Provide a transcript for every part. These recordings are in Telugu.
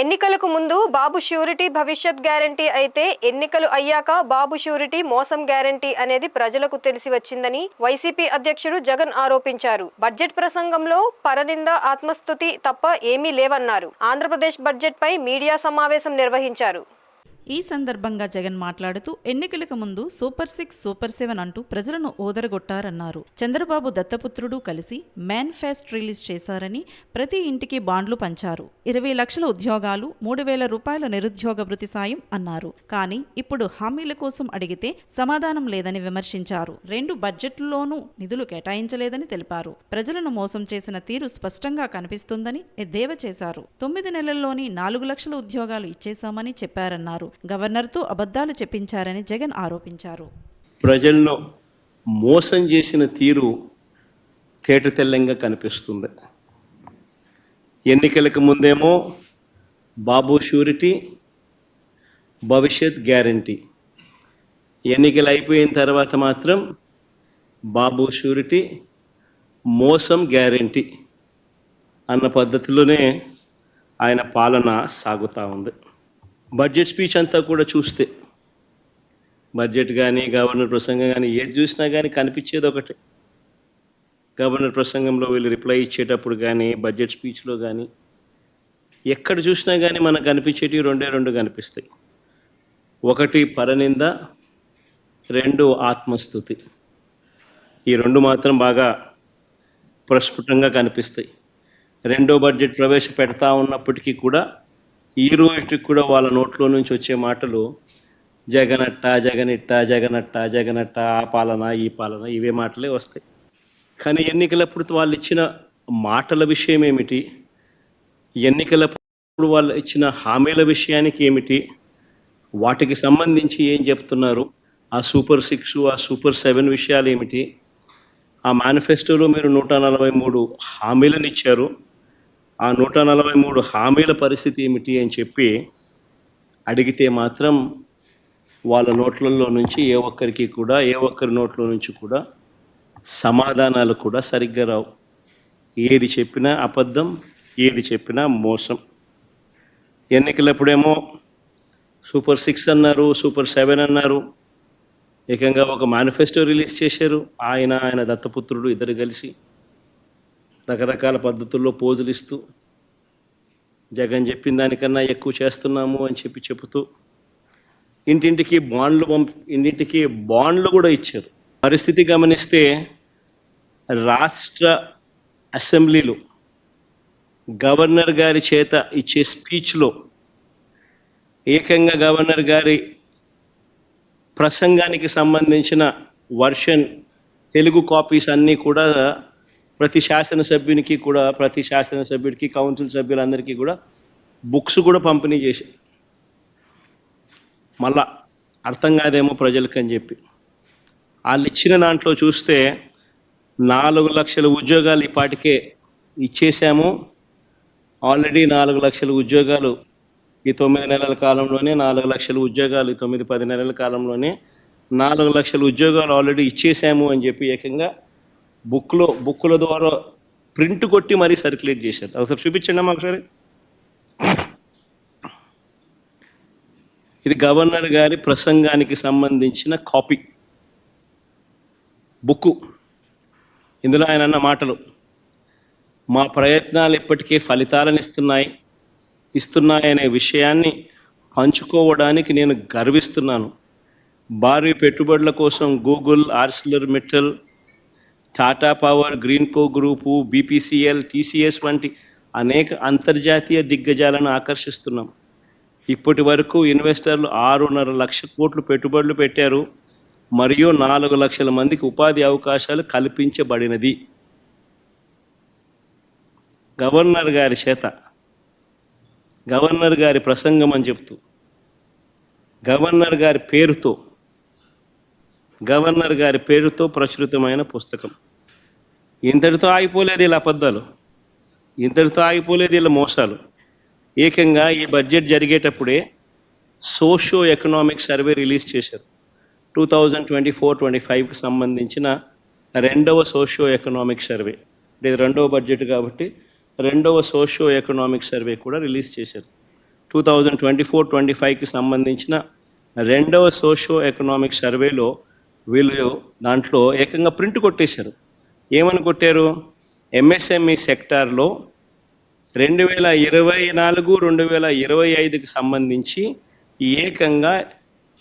ఎన్నికలకు ముందు బాబు ష్యూరిటీ భవిష్యత్ గ్యారంటీ అయితే ఎన్నికలు అయ్యాక బాబు ష్యూరిటీ మోసం గ్యారంటీ అనేది ప్రజలకు తెలిసి వచ్చిందని వైసీపీ అధ్యక్షుడు జగన్ ఆరోపించారు. బడ్జెట్ ప్రసంగంలో పరనింద, ఆత్మస్తుతి తప్ప ఏమీ లేవన్నారు. ఆంధ్రప్రదేశ్ బడ్జెట్ పై మీడియా సమావేశం నిర్వహించారు. ఈ సందర్భంగా జగన్ మాట్లాడుతూ ఎన్నికలకు ముందు సూపర్ 6, సూపర్ 7 అంటూ ప్రజలను ఓదరగొట్టారన్నారు. చంద్రబాబు దత్తపుత్రుడు కలిసి మేనిఫెస్టో రిలీజ్ చేశారని, ప్రతి ఇంటికి బాండ్లు పంచారు, 20 లక్షల ఉద్యోగాలు, 3,000 రూపాయల నిరుద్యోగ భృతి సాయం అన్నారు. కానీ ఇప్పుడు హామీల కోసం అడిగితే సమాధానం లేదని విమర్శించారు. 2 బడ్జెట్లలోనూ నిధులు కేటాయించలేదని తెలిపారు. ప్రజలను మోసం చేసిన తీరు స్పష్టంగా కనిపిస్తుందని ఎద్దేవా చేశారు. 9 నెలల్లోని 4 లక్షల ఉద్యోగాలు ఇచ్చేశామని చెప్పారన్నారు. గవర్నర్తో అబద్ధాలు చెప్పించారని జగన్ ఆరోపించారు. ప్రజలను మోసం చేసిన తీరు తేటతెల్లంగా కనిపిస్తుంది. ఎన్నికలకు ముందేమో బాబు షూరిటీ, భవిష్యత్ గ్యారంటీ, ఎన్నికలు అయిపోయిన తర్వాత మాత్రం బాబు షూరిటీ, మోసం గ్యారంటీ అన్న పద్ధతిలోనే ఆయన పాలన సాగుతూ ఉంది. బడ్జెట్ స్పీచ్ అంతా కూడా చూస్తే, బడ్జెట్ కానీ గవర్నర్ ప్రసంగం కానీ ఏది చూసినా కానీ కనిపించేది ఒకటే. గవర్నర్ ప్రసంగంలో వీళ్ళు రిప్లై ఇచ్చేటప్పుడు కానీ, బడ్జెట్ స్పీచ్లో కానీ ఎక్కడ చూసినా కానీ మనకు కనిపించేటివి రెండు కనిపిస్తాయి. ఒకటి పరనింద, 2 ఆత్మస్తుతి. ఈ 2 మాత్రం బాగా ప్రస్ఫుటంగా కనిపిస్తాయి. 2వ బడ్జెట్ ప్రవేశపెడతా ఉన్నప్పటికీ కూడా ఈ రోజుకి కూడా వాళ్ళ నోట్లో నుంచి వచ్చే మాటలు జగనట్ట, జగనిట్ట, జగనట్ట, జగనట్ట, ఆ పాలన, ఈ పాలన, ఇవే మాటలే వస్తాయి. కానీ ఎన్నికలప్పుడు వాళ్ళు ఇచ్చిన మాటల విషయం ఏమిటి, ఎన్నికలప్పుడు వాళ్ళు ఇచ్చిన హామీల విషయానికి ఏమిటి, వాటికి సంబంధించి ఏం చెప్తున్నారు, ఆ సూపర్ 6, ఆ సూపర్ 7 విషయాలు ఏమిటి, ఆ మేనిఫెస్టోలో మీరు 143 హామీలను ఇచ్చారు, ఆ 143 హామీల పరిస్థితి ఏమిటి అని చెప్పి అడిగితే మాత్రం వాళ్ళ నోట్లలో నుంచి ఏ ఒక్కరి నోట్ల నుంచి కూడా సమాధానాలు కూడా సరిగ్గా రావు. ఏది చెప్పినా అబద్ధం, ఏది చెప్పినా మోసం. ఎన్నికలప్పుడేమో సూపర్ 6 అన్నారు, సూపర్ 7 అన్నారు, ఏకంగా ఒక మేనిఫెస్టో రిలీజ్ చేశారు. ఆయన దత్తపుత్రుడు ఇద్దరు కలిసి రకరకాల పద్ధతుల్లో పోజులు ఇస్తూ జగన్ చెప్పిన దానికన్నా ఎక్కువ చేస్తున్నాము అని చెబుతూ ఇంటింటికి బాండ్లు కూడా ఇచ్చారు. పరిస్థితి గమనిస్తే రాష్ట్ర అసెంబ్లీలో గవర్నర్ గారి చేత ఇచ్చే స్పీచ్లో ఏకంగా గవర్నర్ గారి ప్రసంగానికి సంబంధించిన వర్షన్ తెలుగు కాపీస్ అన్నీ కూడా ప్రతి శాసనసభ్యుడికి, కౌన్సిల్ సభ్యులందరికీ కూడా బుక్స్ కూడా పంపిణీ చేశారు. మళ్ళా అర్థం కాదేమో ప్రజలకు అని చెప్పి వాళ్ళు ఇచ్చిన దాంట్లో చూస్తే 4 లక్షల ఉద్యోగాలు ఈపాటికే ఇచ్చేసాము. ఆల్రెడీ 4 లక్షల ఉద్యోగాలు ఈ 9 నెలల కాలంలోనే, 4 లక్షల ఉద్యోగాలు ఈ 9-10 నెలల కాలంలోనే 4 లక్షల ఉద్యోగాలు ఆల్రెడీ ఇచ్చేసాము అని చెప్పి ఏకంగా బుక్కుల ద్వారా ప్రింట్ కొట్టి మరీ సర్క్యులేట్ చేశారు. ఒకసారి చూపించండి అమ్మా ఒకసారి. ఇది గవర్నర్ గారి ప్రసంగానికి సంబంధించిన కాపీ బుక్కు. ఇందులో ఆయన అన్న మాటలు, మా ప్రయత్నాలు ఇప్పటికే ఫలితాలను ఇస్తున్నాయనే విషయాన్ని పంచుకోవడానికి నేను గర్విస్తున్నాను. భారీ పెట్టుబడుల కోసం Google, Arcelor Mittal, Tata power, Greenko group, BPCL, TCS వంటి అనేక అంతర్జాతీయ దిగ్గజాలను ఆకర్షిస్తున్నాం. ఇప్పటి వరకు ఇన్వెస్టర్లు 6.5 లక్షల కోట్లు పెట్టుబడులు పెట్టారు మరియు 4 లక్షల మందికి ఉపాధి అవకాశాలు కల్పించబడినది. గవర్నర్ గారి చేత గవర్నర్ గారి ప్రసంగం అని చెప్తూ గవర్నర్ గారి పేరుతో ప్రచురితమైన పుస్తకం. ఇంతటితో ఆగిపోలేదు ఇలా అబద్ధాలు, ఇంతటితో ఆగిపోలేదు ఇలా మోసాలు. ఏకంగా ఈ బడ్జెట్ జరిగేటప్పుడే సోషియో ఎకనామిక్ సర్వే రిలీజ్ చేశారు. 2024-25కి సంబంధించిన 2వ సోషియో ఎకనామిక్ సర్వే. ఇది 2వ బడ్జెట్ కాబట్టి 2వ సోషియో ఎకనామిక్ సర్వే కూడా రిలీజ్ చేశారు. 2024-25కి సంబంధించిన రెండవ సోషో ఎకనామిక్ సర్వేలో వీళ్ళు దాంట్లో ఏకంగా ప్రింట్ కొట్టేశారు. ఏమని కొట్టారు? ఎంఎస్ఎంఈ సెక్టార్లో 2024-2025కి సంబంధించి ఏకంగా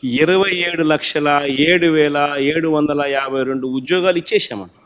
27,07,752 ఉద్యోగాలు ఇచ్చేసామంట.